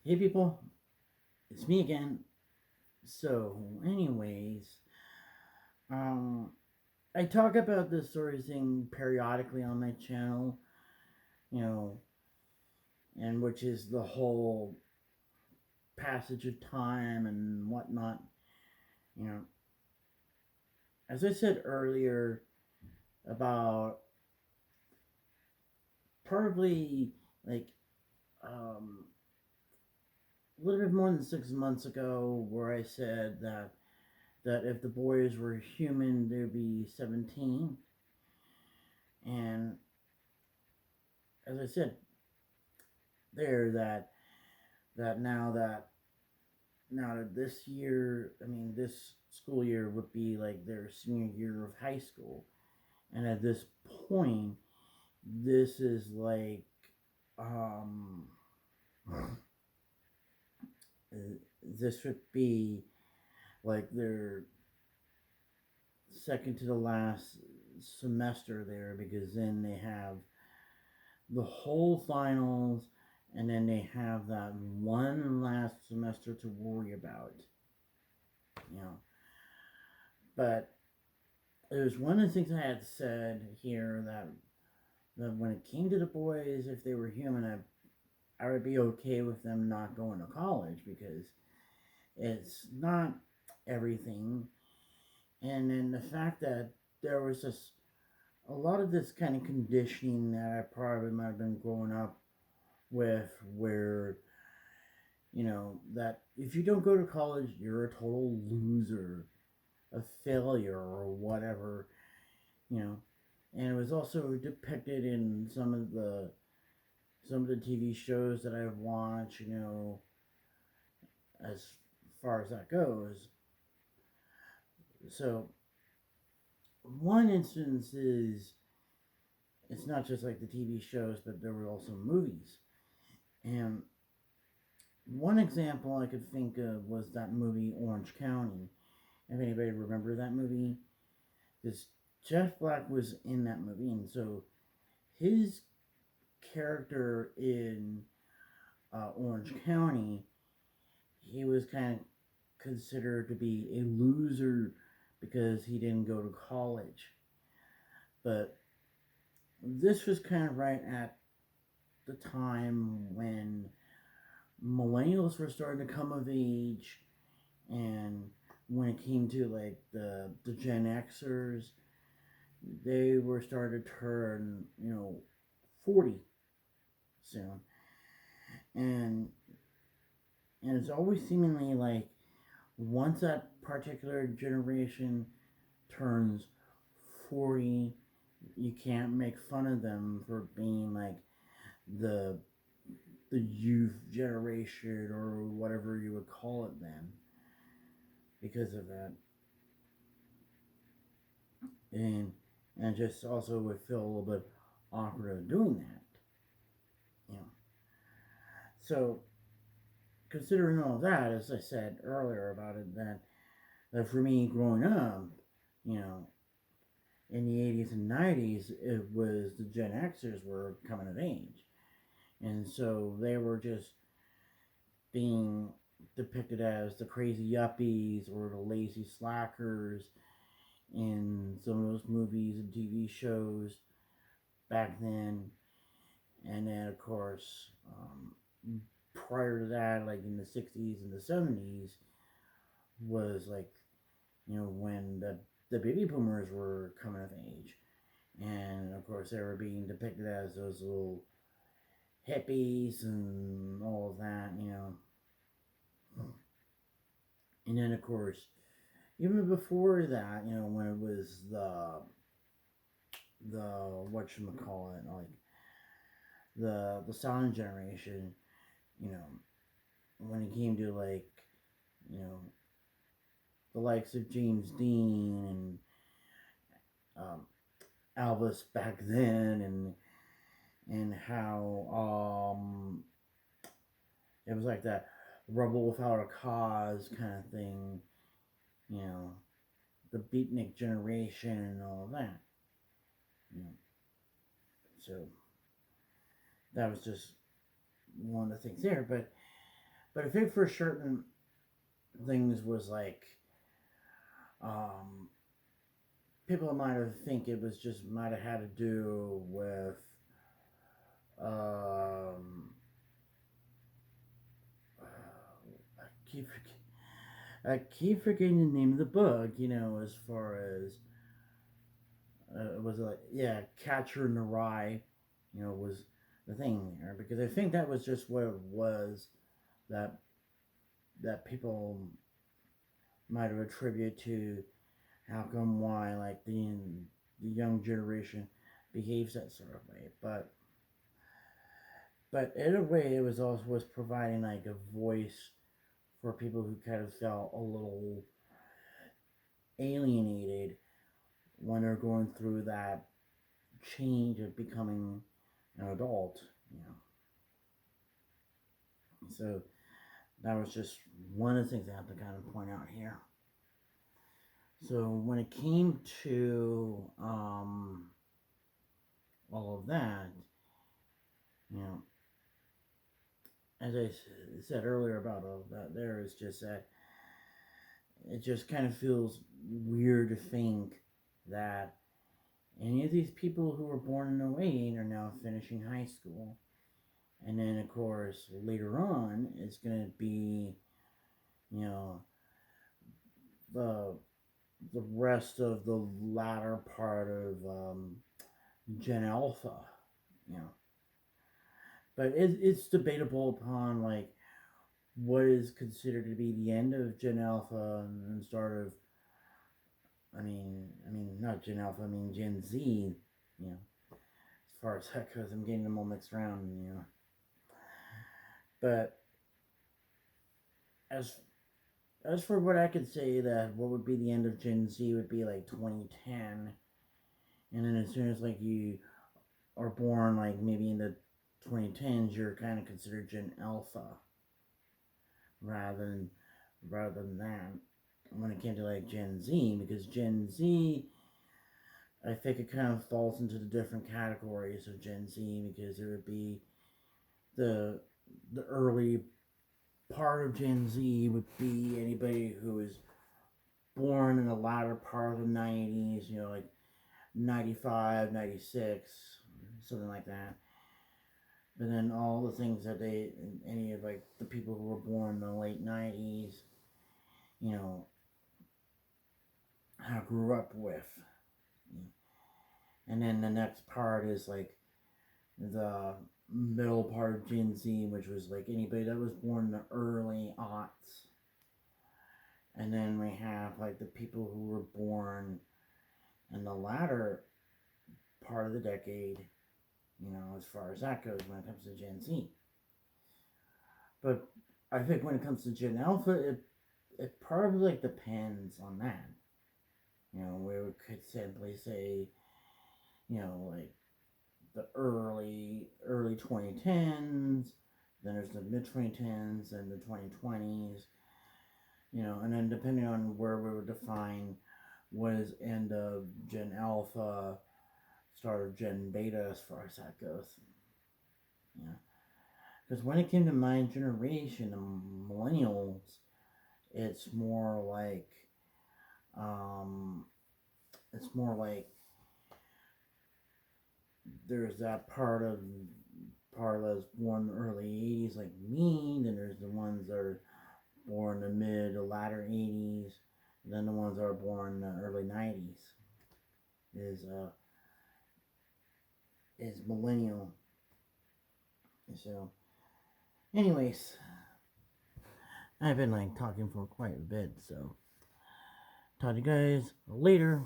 Hey people, it's me again. So, anyways, um, I talk about this sort of thing periodically on my channel, you know, and which is the whole passage of time and whatnot. You know, as I said earlier, about probably like um, a little bit more than 6 months ago, where I said that if the boys were human, they'd be 17. And as I said there, that now that this year, I mean, this school year would be like their senior year of high school, and at this point, this is like, um, this would be like their second to the last semester there, because then they have the whole finals, and then they have that one last semester to worry about, you know. But there's one of the things I had said here, that when it came to the boys, if they were human, I would be okay with them not going to college, because it's not everything. And then the fact that there was just a lot of this kind of conditioning that I probably might have been growing up with, where, that if you don't go to college, you're a total loser, a failure, or whatever, you know. And it was also depicted in some of the TV shows that I've watched, as far as that goes. So one instance is, it's not just like the TV shows, but there were also movies. And one example I could think of was that movie Orange County. If anybody remember that movie, this Jeff Black was in that movie, and so his character in Orange County, he was kind of considered to be a loser because he didn't go to college. But this was kind of right at the time when millennials were starting to come of age, and when it came to like the Gen Xers, they were starting to turn 40 soon, and it's always seemingly like once that particular generation turns 40, you can't make fun of them for being like the the youth generation or whatever you would call it then, because of that. And just also would feel a little bit awkward of doing that, you know. So considering all that, as I said earlier about it, that for me growing up, you know, in the 80s and 90s, it was the Gen Xers were coming of age. And so they were just being depicted as the crazy yuppies or the lazy slackers in some of those movies and TV shows back then. And then, of course, prior to that, like in the 60s and the 70s, was like, when the baby boomers were coming of age. And of course, they were being depicted as those little hippies and all of that, And then, of course, even before that, when it was the whatchamacallit, like the silent generation, you know, when it came to like, you know, the likes of James Dean and um, Elvis back then, and how it was like that rebel without a cause kind of thing, you know, the beatnik generation and all that, you know. So that was just one of the things there. But But I think for certain things was like, um, people might have think it was just might have had to do with, um, I keep forgetting the name of the book. You know, as far as was it like, yeah, Catcher in the Rye, you know, was the thing there, because I think that was just what it was, that people might have attributed to how come why like the young generation behaves that sort of way. But in a way it was also was providing like a voice for people who kind of felt a little alienated when they're going through that change of becoming an adult, you know. So that was just one of the things I have to kind of point out here. So when it came to all of that, you know, as I said earlier about all of that, there is just that it just kind of feels weird to think that any of these people who were born in '08 are now finishing high school. And then, of course, later on, it's going to be, you know, the the rest of the latter part of Gen Alpha, you know. But it's debatable upon like what is considered to be the end of Gen Alpha and start of, not Gen Alpha, I mean Gen Z, you know. As far as that goes, I'm getting them all mixed around, you know. But as for what I could say, that what would be the end of Gen Z would be like 2010, and then as soon as like you are born like maybe in the 2010s, you're kind of considered Gen Alpha rather than that. When it came to like Gen Z, because Gen Z, I think it kind of falls into the different categories of Gen Z, because there would be the early part of Gen Z would be anybody who was born in the latter part of the 90s, you know, like 95, 96, something like that. But then all the things that any of like the people who were born in the late 90s, you know, I grew up with. And then the next part is like the middle part of Gen Z, which was like anybody that was born in the early aughts. And then we have like the people who were born in the latter part of the decade, you know, as far as that goes when it comes to Gen Z. But I think when it comes to Gen Alpha, it probably like depends on that. You know, we could simply say, you know, like the early 2010s, then there's the mid 2010s and the 2020s, you know, and then depending on where we would define what is end of Gen Alpha, start of Gen Beta as far as that goes. Yeah. Because when it came to my generation, the millennials, it's more like, um, it's more like there's that part of that's born in the early 80s like me, then there's the ones that are born in the mid to latter 80s, and then the ones that are born in the early 90s is millennial. So anyways, I've been like talking for quite a bit, so talk to you guys later.